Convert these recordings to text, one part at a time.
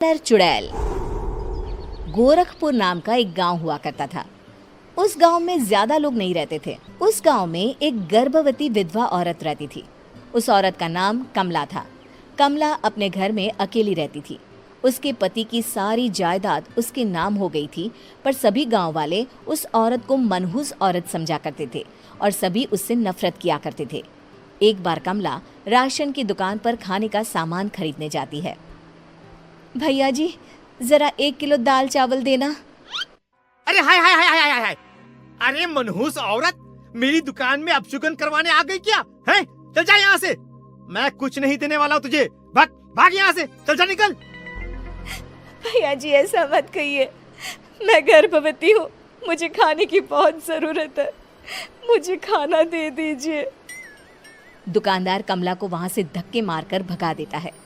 किन्नर चुड़ैल। गोरखपुर नाम का एक गांव हुआ करता था। उस गांव में ज्यादा लोग नहीं रहते थे। उस गांव में एक गर्भवती विधवा औरत रहती थी। उस औरत का नाम कमला था। कमला अपने घर में अकेली रहती थी। उसके पति की सारी जायदाद उसके नाम हो गई थी, पर सभी गांव वाले उस औरत को मनहूस औरत समझा करते थे और सभी उससे नफरत किया करते थे। एक बार कमला राशन की दुकान पर खाने का सामान खरीदने जाती है। भैया जी, जरा 1 किलो दाल चावल देना। अरे हाय हाय हाय हाय हाय हाय! अरे मनहूस औरत, मेरी दुकान में अपशुगन करवाने आ गई क्या? हैं? चल जा यहाँ से, मैं कुछ नहीं देने वाला हूँ तुझे। भाग भाग यहाँ से, चल जा, निकल। भैया जी, ऐसा मत कहिए, मैं गर्भवती हूँ, मुझे खाने की बहुत जरूरत है, मुझे खाना दे दीजिए। दुकानदार कमला को वहां से धक्के मारकर भगा देता है।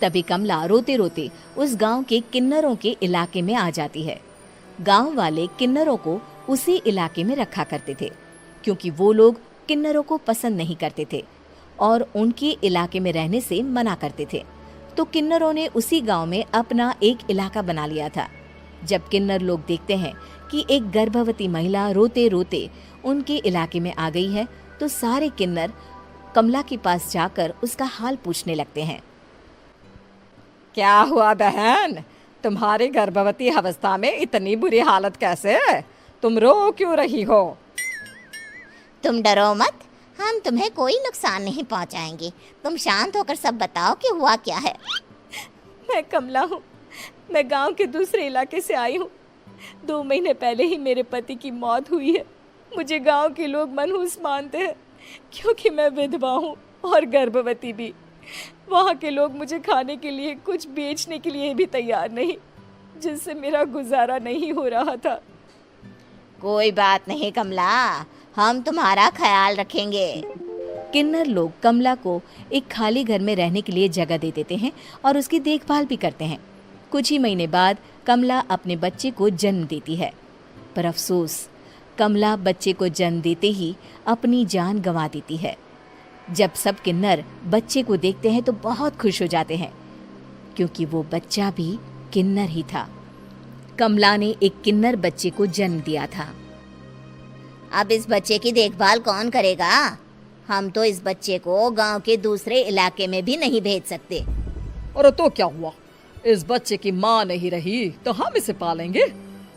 तभी कमला रोते रोते उस गांव के किन्नरों के इलाके में आ जाती है। गांव वाले किन्नरों को उसी इलाके में रखा करते थे, क्योंकि वो लोग किन्नरों को पसंद नहीं करते थे और उनके इलाके में रहने से मना करते थे। तो किन्नरों ने उसी गांव में अपना एक इलाका बना लिया था। जब किन्नर लोग देखते हैं कि एक गर्भवती महिला रोते रोते उनके इलाके में आ गई है, तो सारे किन्नर कमला के पास जाकर उसका हाल पूछने लगते हैं। क्या हुआ बहन, तुम्हारी गर्भवती अवस्था में इतनी बुरी हालत कैसे है? तुम रो क्यों रही हो? तुम डरो मत, हम तुम्हें कोई नुकसान नहीं पहुंचाएंगे। तुम शांत होकर सब बताओ कि हुआ क्या है। मैं कमला हूँ, मैं गांव के दूसरे इलाके से आई हूँ। 2 महीने पहले ही मेरे पति की मौत हुई है। मुझे गांव के लोग मनहूस मानते हैं, क्योंकि मैं विधवा हूँ और गर्भवती भी। वहाँ के लोग मुझे खाने के लिए कुछ बेचने के लिए भी तैयार नहीं, जिससे मेरा गुजारा नहीं हो रहा था। कोई बात नहीं कमला, हम तुम्हारा ख्याल रखेंगे। किन्नर लोग कमला को एक खाली घर में रहने के लिए जगह दे देते हैं और उसकी देखभाल भी करते हैं। कुछ ही महीने बाद कमला अपने बच्चे को जन्म देती है, पर अफसोस, कमला बच्चे को जन्म देते ही अपनी जान गंवा देती है। जब सब किन्नर बच्चे को देखते हैं तो बहुत खुश हो जाते हैं, क्योंकि वो बच्चा भी किन्नर ही था। कमला ने एक किन्नर बच्चे को जन्म दिया था। अब इस बच्चे की देखभाल कौन करेगा? हम तो इस बच्चे को गांव के दूसरे इलाके में भी नहीं भेज सकते। और तो क्या हुआ, इस बच्चे की माँ नहीं रही तो हम इसे पालेंगे।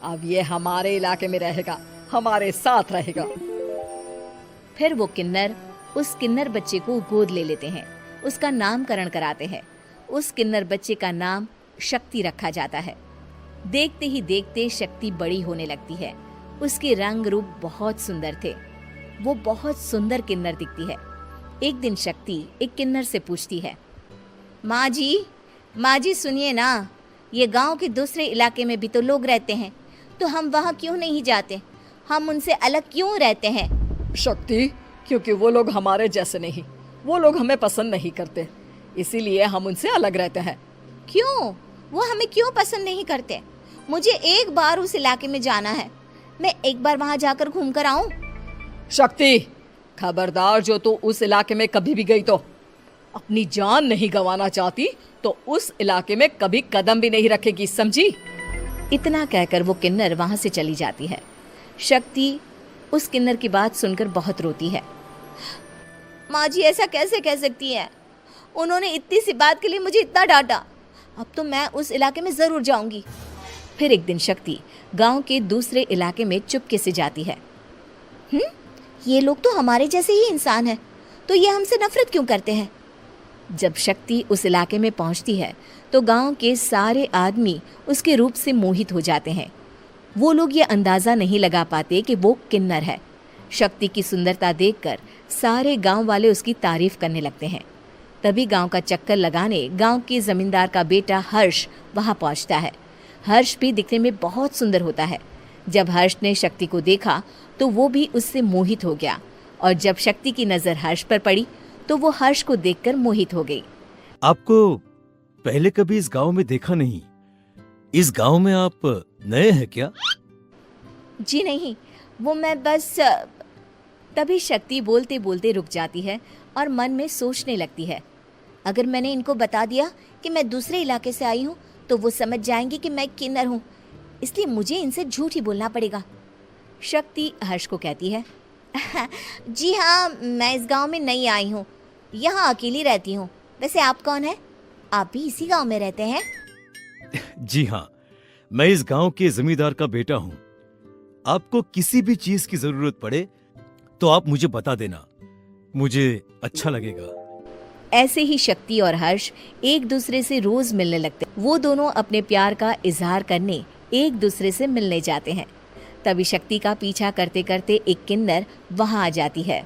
अब ये हमारे इलाके में रहेगा, हमारे साथ रहेगा। फिर वो किन्नर उस किन्नर बच्चे को गोद ले लेते हैं, उसका नामकरण कराते हैं। उस किन्नर बच्चे का नाम शक्ति रखा जाता है। देखते ही देखते शक्ति बड़ी होने लगती है। उसके रंग रूप बहुत सुंदर थे। वो बहुत सुंदर किन्नर दिखती है। एक दिन शक्ति एक किन्नर से पूछती है, माँ जी सुनिए ना, ये गांव के दूसरे इलाके में भी तो लोग रहते हैं, तो हम वहाँ क्यों नहीं जाते? हम उनसे अलग क्यों रहते हैं? शक्ति, क्योंकि वो लोग हमारे जैसे नहीं, वो लोग हमें पसंद नहीं करते, इसीलिए हम उनसे अलग रहते हैं। क्यों? वो हमें क्यों पसंद नहीं करते? मुझे एक बार उस इलाके में जाना है, मैं एक बार वहाँ जाकर घूम कर आऊं। शक्ति, खबरदार, जो तू उस इलाके में कभी भी गई तो अपनी जान नहीं गंवाना चाहती तो उस इलाके में कभी कदम भी नहीं रखेगी, समझी? इतना कहकर वो किन्नर वहां से चली जाती है। शक्ति उस किन्नर की बात सुनकर बहुत रोती है। माँ जी, ऐसा कैसे कह सकती हैं? उन्होंने इतनी सी बात के लिए मुझे इतना डांटा। अब तो मैं उस इलाके में जरूर जाऊंगी। फिर एक दिन शक्ति गांव के दूसरे इलाके में चुपके से जाती है। ये लोग तो हमारे जैसे ही इंसान हैं, तो ये हमसे नफरत क्यों करते हैं? जब शक्ति उस इलाके में पहुंचती है तो गांव के सारे आदमी उसके रूप से मोहित हो जाते हैं। वो लोग ये अंदाजा नहीं लगा पाते कि वो किन्नर है। शक्ति की सुंदरता देखकर सारे गांव वाले उसकी तारीफ करने लगते हैं। तभी गांव का चक्कर लगाने गांव के जमींदार का बेटा हर्ष वहां पहुंचता है। हर्ष भी दिखने में बहुत सुंदर होता है। जब हर्ष ने शक्ति को देखा तो वो भी उससे मोहित हो गया, और जब शक्ति की नजर हर्ष पर पड़ी तो वो हर्ष को देखकर मोहित हो गई। आपको पहले कभी इस गांव में देखा नहीं। इस गांव में आप नए हैं क्या? जी नहीं, वो मैं बस। तभी शक्ति बोलते बोलते रुक जाती है और मन में सोचने लगती है, अगर मैंने इनको बता दिया कि मैं दूसरे इलाके से आई हूँ तो वो समझ जाएंगे कि मैं किन्नर हूँ, इसलिए मुझे इनसे झूठ ही बोलना पड़ेगा। शक्ति हर्ष को कहती है, जी हाँ, मैं इस गांव में नई आई हूँ, यहाँ अकेली रहती हूँ। वैसे आप कौन है? आप भी इसी गांव में रहते हैं? जी हाँ, मैं इस गांव के जमींदार का बेटा हूँ। आपको किसी भी चीज की जरूरत पड़े तो आप मुझे बता देना, मुझे अच्छा लगेगा। ऐसे ही शक्ति और हर्ष एक दूसरे से रोज मिलने लगते। वो दोनों अपने प्यार का इजहार करने एक दूसरे से मिलने जाते हैं। तभी शक्ति का पीछा करते करते एक किन्नर वहां आ जाती है।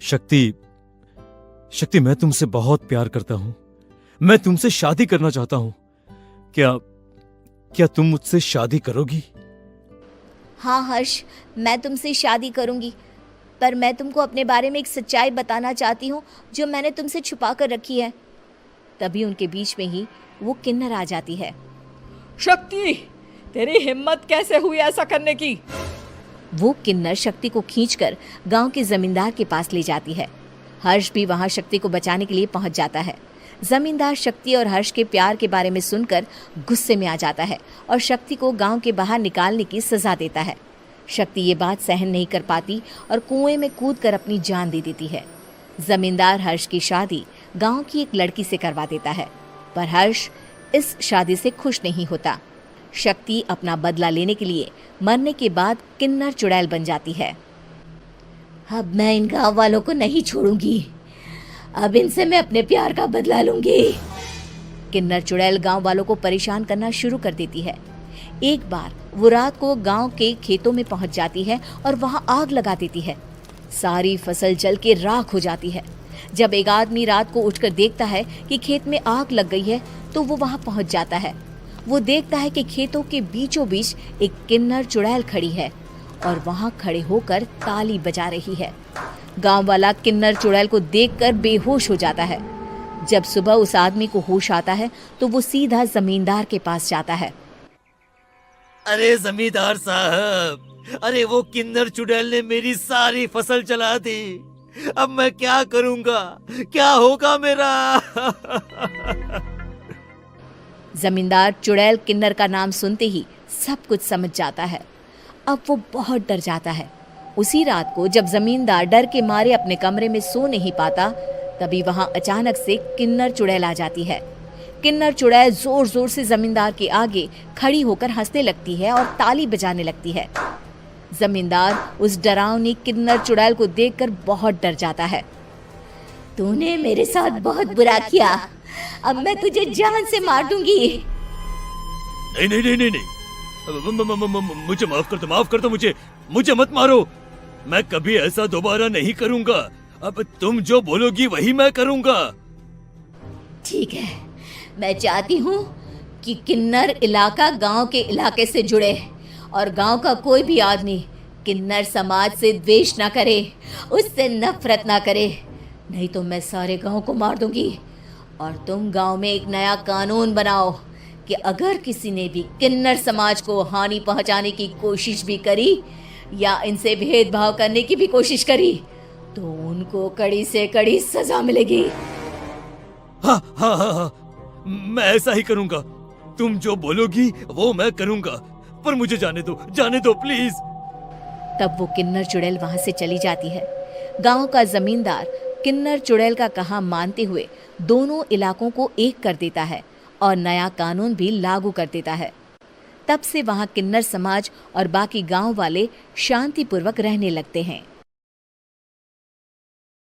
शक्ति, शक्ति, मैं तुमसे बहुत प्यार करता हूँ। मैं तुमसे शादी करना चाहता हूँ। क्या तुम मुझसे शादी करोगी? हाँ हर्ष, मैं तुमसे शादी करूंगी, पर मैं तुमको अपने बारे में एक सच्चाई बताना चाहती हूँ जो मैंने तुमसे छुपा कर रखी है। तभी उनके बीच में ही वो किन्नर आ जाती है। शक्ति, तेरी हिम्मत कैसे हुई ऐसा करने की? वो किन्नर शक्ति को खींचकर गांव के जमींदार के पास ले जाती है। हर्ष भी वहां शक्ति को बचाने के लिए पहुंच जाता है। जमींदार शक्ति और हर्ष के प्यार के बारे में सुनकर गुस्से में आ जाता है और शक्ति को गांव के बाहर निकालने की सजा देता है। शक्ति ये बात सहन नहीं कर पाती और कुएं में कूदकर अपनी जान दे देती है। जमींदार हर्ष की शादी गांव की एक लड़की से करवा देता है, पर हर्ष इस शादी से खुश नहीं होता। शक्ति अपना बदला लेने के लिए मरने के बाद किन्नर चुड़ैल बन जाती है। अब मैं इन गांव वालों को नहीं छोड़ूंगी, अब इनसे मैं अपने प्यार का बदला लूंगी। किन्नर चुड़ैल गांव वालों को परेशान करना शुरू कर देती है। एक बार वो रात को गांव के खेतों में पहुंच जाती है और वहां आग लगा देती है। सारी फसल जल के राख हो जाती है। जब एक आदमी रात को उठकर देखता है कि खेत में आग लग गई है तो वो वहां पहुंच जाता है। वो देखता है कि खेतों के बीचों बीच एक किन्नर चुड़ैल खड़ी है और वहां खड़े होकर ताली बजा रही है। गांव वाला किन्नर चुड़ैल को देखकर बेहोश हो जाता है। जब सुबह उस आदमी को होश आता है तो वो सीधा जमींदार के पास जाता है। अरे जमींदार साहब, अरे वो किन्नर चुड़ैल ने मेरी सारी फसल जला दी। अब मैं क्या करूंगा? क्या होगा मेरा? जमींदार चुड़ैल किन्नर का नाम सुनते ही सब कुछ समझ जाता है। अब वो बहुत डर जाता है। उसी रात को जब जमींदार डर के मारे अपने कमरे में सो नहीं पाता, तभी वहां अचानक से किन्नर चुड़ैल आ जाती है। किन्नर चुड़ैल जोर जोर से जमींदार के आगे खड़ी होकर हंसने लगती है और ताली बजाने लगती है। जमींदार उस डरावनी किन्नर चुड़ैल को देखकर बहुत डर जाता है। तूने मेरे साथ बहुत बुरा किया, अब मैं तुझे जान से मार दूंगी। नहीं नहीं नहीं नहीं नहीं, मुझे माफ कर दो, मुझे मत मारो। मैं कभी ऐसा दोबारा नहीं करूंगा। अब तुम जो बोलोगी वही मैं करूंगा। ठीक है, मैं चाहती हूँ कि किन्नर इलाका गांव के इलाके से जुड़े और गांव का कोई भी आदमी किन्नर समाज से द्वेष ना करे, उससे नफरत ना करे, नहीं तो मैं सारे गांव को मार दूंगी। और तुम गांव में एक नया कानून बनाओ कि अगर किसी ने भी किन्नर समाज को हानि पहुंचाने की कोशिश भी करी या इनसे भेदभाव करने की भी कोशिश करी तो उनको कड़ी से कड़ी सजा मिलेगी। हाँ हाँ हाँ हाँ, मैं ऐसा ही करूंगा। तुम जो बोलोगी वो मैं करूंगा, पर मुझे जाने दो प्लीज। तब वो किन्नर चुड़ैल वहां से चली जाती है। गांव का जमींदार किन्नर चुड़ैल का कहा मानते हुए दोनों इलाकों को एक कर देता है और नया कानून भी लागू कर देता है। तब से वहां किन्नर समाज और बाकी गांव वाले शांतिपूर्वक रहने लगते हैं।